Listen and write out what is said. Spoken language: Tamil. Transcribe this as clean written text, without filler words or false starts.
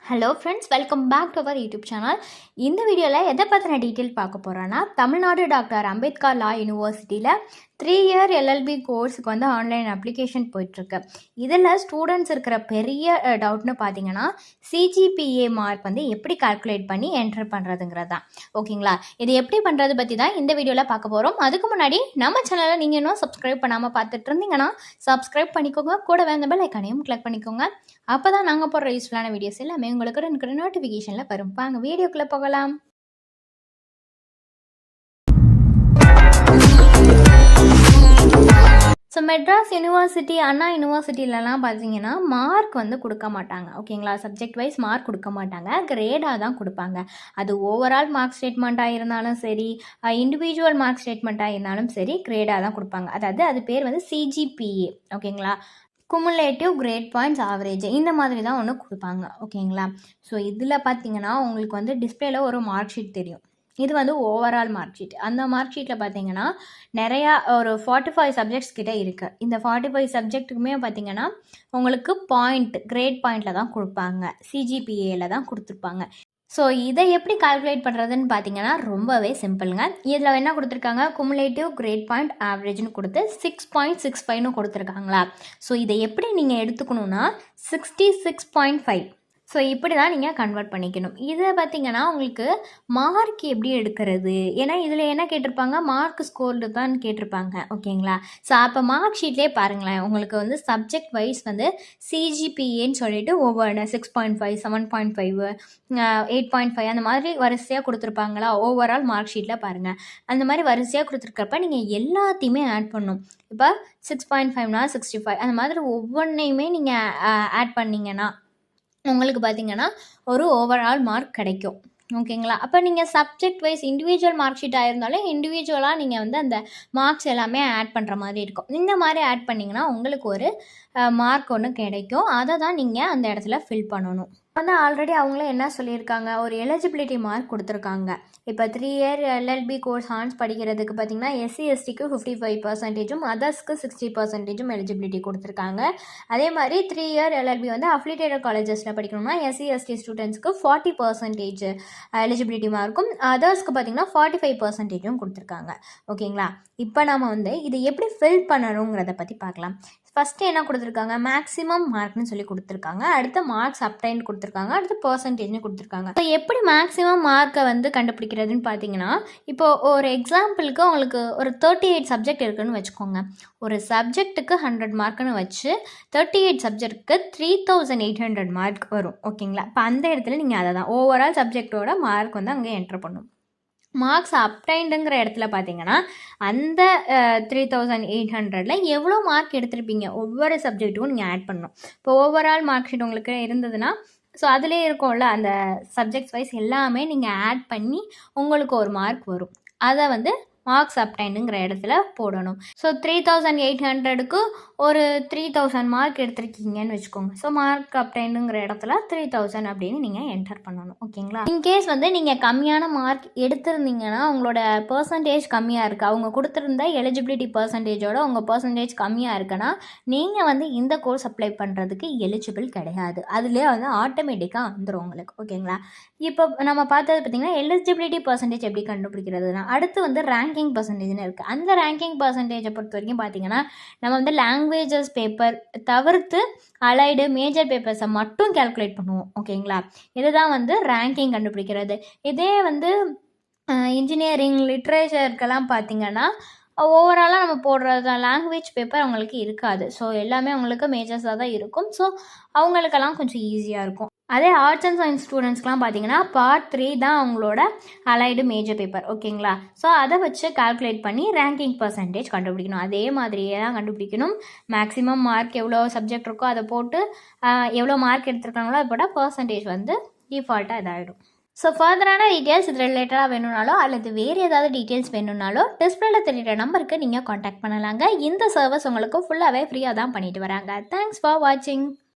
Hello friends, welcome back to our YouTube channel. இந்த வீடியோவில் எதை பற்றின டீட்டெயில் பார்க்க போகிறோன்னா, தமிழ்நாடு டாக்டர் அம்பேத்கர் லா யூனிவர்சிட்டியில் 3 இயர் எல்எல்பி கோர்ஸுக்கு வந்து ஆன்லைன் அப்ளிகேஷன் போயிட்டுருக்கு. இதில் ஸ்டூடெண்ட்ஸ் இருக்கிற பெரிய டவுட்னு பார்த்தீங்கன்னா, சிஜிபிஏ மார்க் வந்து எப்படி கால்குலேட் பண்ணி என்டர் பண்ணுறதுங்கிறது தான். ஓகேங்களா? இது எப்படி பண்ணுறது பற்றி தான் இந்த வீடியோவில் பார்க்க போகிறோம். அதுக்கு முன்னாடி நம்ம சேனலை நீங்கள் இன்னும் சப்ஸ்கிரைப் பண்ணாமல் பார்த்துட்டு இருந்தீங்கன்னா சப்ஸ்கிரைப் பண்ணிக்கோங்க. கூடவே அந்த பெல் ஐக்கானையும் கிளிக் பண்ணிக்கோங்க. அப்போ தான் நாங்கள் போடுற யூஸ்ஃபுல்லான வீடியோஸ் எல்லாமே உங்களுக்கு நோட்டிஃபிகேஷனில் வரும். வாங்க வீடியோக்குள்ளே போகலாம். ஸோ மெட்ராஸ் யூனிவர்சிட்டி, அண்ணா யூனிவர்சிட்டிலலாம் பார்த்தீங்கன்னா மார்க் வந்து கொடுக்க மாட்டாங்க. ஓகேங்களா? சப்ஜெக்ட் வைஸ் மார்க் கொடுக்க மாட்டாங்க, கிரேடாக தான் கொடுப்பாங்க. அது ஓவரால் மார்க் ஸ்டேட்மெண்ட்டாக இருந்தாலும் சரி, இண்டிவிஜுவல் மார்க் ஸ்டேட்மெண்ட்டாக இருந்தாலும் சரி, கிரேடாக தான் கொடுப்பாங்க. அதாவது அது பேர் வந்து சிஜிபிஏ. ஓகேங்களா? குமுலேட்டிவ் கிரேட் பாயிண்ட்ஸ் ஆவரேஜ் இந்த மாதிரி தான் ஒன்று கொடுப்பாங்க. ஓகேங்களா? ஸோ இதில் பார்த்தீங்கன்னா உங்களுக்கு வந்து டிஸ்பிளேல ஒரு மார்க் ஷீட் தெரியும். இது வந்து ஓவரால் மார்க் ஷீட். அந்த மார்க் ஷீட்டில் பார்த்தீங்கன்னா நிறையா ஒரு 45 சப்ஜெக்ட்ஸ் கிட்டே இருக்குது. இந்த 45 சப்ஜெக்ட்டுக்குமே பார்த்தீங்கன்னா உங்களுக்கு கிரேட் பாயிண்டில் தான் கொடுப்பாங்க, சிஜிபிஏல தான் கொடுத்துருப்பாங்க. ஸோ இதை எப்படி கால்குலேட் பண்ணுறதுன்னு பார்த்தீங்கன்னா ரொம்பவே சிம்பிளுங்க. இதில் என்ன கொடுத்துருக்காங்க, குமுலேட்டிவ் கிரேட் பாயிண்ட் ஆவரேஜ்னு கொடுத்து 6.65ன்னு கொடுத்துருக்காங்களா. ஸோ இதை எப்படி நீங்கள் எடுத்துக்கணுன்னா 66.5. ஸோ இப்படி தான் நீங்கள் கன்வெர்ட் பண்ணிக்கணும். இதை பார்த்தீங்கன்னா உங்களுக்கு மார்க் எப்படி எடுக்கிறது, ஏன்னா இதில் என்ன கேட்டிருப்பாங்க, மார்க் ஸ்கோர்டு தான் கேட்டிருப்பாங்க. ஓகேங்களா? ஸோ அப்போ மார்க் ஷீட்லேயே பாருங்களேன், உங்களுக்கு வந்து சப்ஜெக்ட் வைஸ் வந்து சிஜிபிஏன்னு சொல்லிட்டு ஒவ்வொரு 6.5, 7.5, 8.5 அந்த மாதிரி வரிசையாக கொடுத்துருப்பாங்களா. ஓவரால் மார்க் ஷீட்டில் பாருங்கள், அந்த மாதிரி வரிசையாக கொடுத்துருக்கப்ப நீங்கள் எல்லாத்தையுமே ஆட் பண்ணணும். இப்போ 6.5னா 65, அந்த மாதிரி ஒவ்வொன்றையுமே நீங்கள் ஆட் பண்ணிங்கன்னா உங்களுக்கு பார்த்தீங்கன்னா ஒரு ஓவரால் மார்க் கிடைக்கும். ஓகேங்களா? அப்போ நீங்கள் சப்ஜெக்ட் வைஸ் இண்டிவிஜுவல் மார்க் ஷீட்டாக இருந்தாலும் இண்டிவிஜுவலாக நீங்கள் வந்து அந்த மார்க்ஸ் எல்லாமே ஆட் பண்ணுற மாதிரி இருக்கும். இந்த மாதிரி ஆட் பண்ணிங்கன்னா உங்களுக்கு ஒரு மார்க் ஒன்று கிடைக்கும். அதை தான் நீங்கள் அந்த இடத்துல ஃபில் பண்ணணும். வந்து ஆல்ரெடி அவங்களே என்ன சொல்லியிருக்காங்க, ஒரு எலிஜிபிலிட்டி மார்க் கொடுத்துருக்காங்க. இப்போ 3 இயர் எல்எல்பி கோர்ஸ் ஹார்ன்ஸ் படிக்கிறதுக்கு பார்த்தீங்கன்னா எஸ்சி எஸ்டிக்கு 55%, அதர்ஸ்க்கு 60% எலிஜிபிலிட்டி கொடுத்துருக்காங்க. அதே மாதிரி 3 இயர் எல்எல்பி வந்து அஃபிலியேட்டட் காலேஜஸில் படிக்கணும்னா எஸ்சி எஸ்டி ஸ்டூடெண்ட்ஸ்க்கு 40% எலிஜிபிலிட்டி மார்க்கும், அதர்ஸ்க்கு பார்த்தீங்கன்னா 45%ம் கொடுத்துருக்காங்க. ஓகேங்களா? இப்போ நம்ம வந்து இதை எப்படி ஃபில் பண்ணணுங்கிறத பற்றி பார்க்கலாம். ஃபஸ்ட்டு என்ன கொடுத்துருக்காங்க, மேக்ஸிமம் மார்க்னு சொல்லி கொடுத்துருக்காங்க. அடுத்து மார்க்ஸ் அப்டைன் கொடுத்துருக்காங்க. அடுத்து பர்சன்டேஜ்னு கொடுத்துருக்காங்க. ஸோ எப்படி மேக்ஸிமம் மார்க்கை வந்து கண்டுபிடிக்கிறதுன்னு பார்த்தீங்கன்னா, இப்போது ஒரு எக்ஸாம்பிளுக்கு உங்களுக்கு ஒரு 38 சப்ஜெக்ட் இருக்குதுன்னு வச்சுக்கோங்க. ஒரு சப்ஜெக்ட்டுக்கு 100 மார்க்குன்னு வச்சு 38 சப்ஜெக்ட்டுக்கு 3800 மார்க் வரும். ஓகேங்களா? இப்போ அந்த இடத்துல நீங்கள் அதை தான் ஓவரால் சப்ஜெக்டோட மார்க் வந்து அங்கே என்டர் பண்ணணும். மார்க்ஸ் அப்டைண்டுங்கிற இடத்துல பார்த்தீங்கன்னா அந்த 3800ல் எவ்வளோ மார்க் எடுத்திருப்பீங்க ஒவ்வொரு சப்ஜெக்ட்டுக்கும் நீங்கள் ஆட் பண்ணணும். இப்போ ஓவரால் மார்க் ஷீட் உங்களுக்கு இருந்ததுன்னா ஸோ அதிலே இருக்கும்ல அந்த சப்ஜெக்ட்ஸ் வைஸ் எல்லாமே நீங்கள் ஆட் பண்ணி உங்களுக்கு ஒரு மார்க் வரும். அதை வந்து மார்க்ஸ் அப்டைனுங்கிற இடத்துல போடணும். ஸோ 3800க்கு ஒரு 3000 மார்க் எடுத்திருக்கீங்கன்னு வச்சுக்கோங்க. ஸோ மார்க் அப்டைனுங்கிற இடத்துல 3000 அப்படின்னு நீங்கள் என்டர் பண்ணணும். ஓகேங்களா? இன்கேஸ் வந்து நீங்கள் கம்மியான மார்க் எடுத்திருந்தீங்கன்னா உங்களோட பர்சன்டேஜ் கம்மியாக இருக்குது, அவங்க கொடுத்துருந்த எலிஜிபிலிட்டி பர்சன்டேஜோட உங்கள் பர்சன்டேஜ் கம்மியாக இருக்குன்னா நீங்கள் வந்து இந்த கோர்ஸ் அப்ளை பண்ணுறதுக்கு எலிஜிபிள் கிடையாது. அதுலேயே வந்து ஆட்டோமேட்டிக்காக வந்துடும் உங்களுக்கு. ஓகேங்களா? இப்போ நம்ம பார்த்தது பார்த்திங்கன்னா எலிஜிபிலிட்டி பர்சன்டேஜ் எப்படி கண்டுபிடிக்கிறதுனா, அடுத்து வந்து ரேங்கிங் பர்சன்டேஜ்னு இருக்குது. அந்த ரேங்கிங் பர்சன்டேஜை பொறுத்த வரைக்கும் பார்த்திங்கன்னா நம்ம வந்து லாங்குவேஜஸ் பேப்பர் தவிர்த்து அலைடு மேஜர் பேப்பர்ஸை மட்டும் கேல்குலேட் பண்ணுவோம். ஓகேங்களா? இதுதான் வந்து ரேங்கிங் கண்டுபிடிக்கிறது. இதே வந்து இன்ஜினியரிங் லிட்ரேச்சருக்கெல்லாம் பார்த்திங்கன்னா ஓவராலாக நம்ம போடுறது தான் லாங்குவேஜ் பேப்பர் அவங்களுக்கு இருக்காது. ஸோ எல்லாமே அவங்களுக்கு மேஜர்ஸாக தான் இருக்கும். ஸோ அவங்களுக்கெல்லாம் கொஞ்சம் ஈஸியாக இருக்கும். அதே ஆர்ட்ஸ் அண்ட் சயின்ஸ் ஸ்டூடெண்ட்ஸ்க்குலாம் பார்த்தீங்கன்னா பார்ட் 3 தான் அவங்களோட அலைடு மேஜர் பேப்பர். ஓகேங்களா? ஸோ அதை வச்சு கால்குலேட் பண்ணி ரேங்கிங் பர்சன்டேஜ் கண்டுபிடிக்கணும். அதே மாதிரியே தான் கண்டுபிடிக்கணும். மேக்ஸிமம் மார்க் எவ்வளோ சப்ஜெக்ட் இருக்கோ அதை போட்டு எவ்வளோ மார்க் எடுத்துருக்காங்களோ அதை போட்டால் பர்சன்டேஜ் வந்து டிஃபால்ட்டாக இதாகிடும். ஸோ ஃபர்தரான டீட்டெயில்ஸ் இது ரிலேட்டடாக வேணும்னாலோ அல்லது வேறு ஏதாவது டீட்டெயில்ஸ் வேணும்னாலோ டிஸ்பிளேல தெரியுற நம்பருக்கு நீங்கள் காண்டாக்ட் பண்ணலாங்க. இந்த சர்வீஸ் உங்களுக்கு ஃபுல்லாகவே ஃப்ரீயாக தான் பண்ணிட்டு வராங்க. தேங்க்ஸ் ஃபார் வாட்சிங்.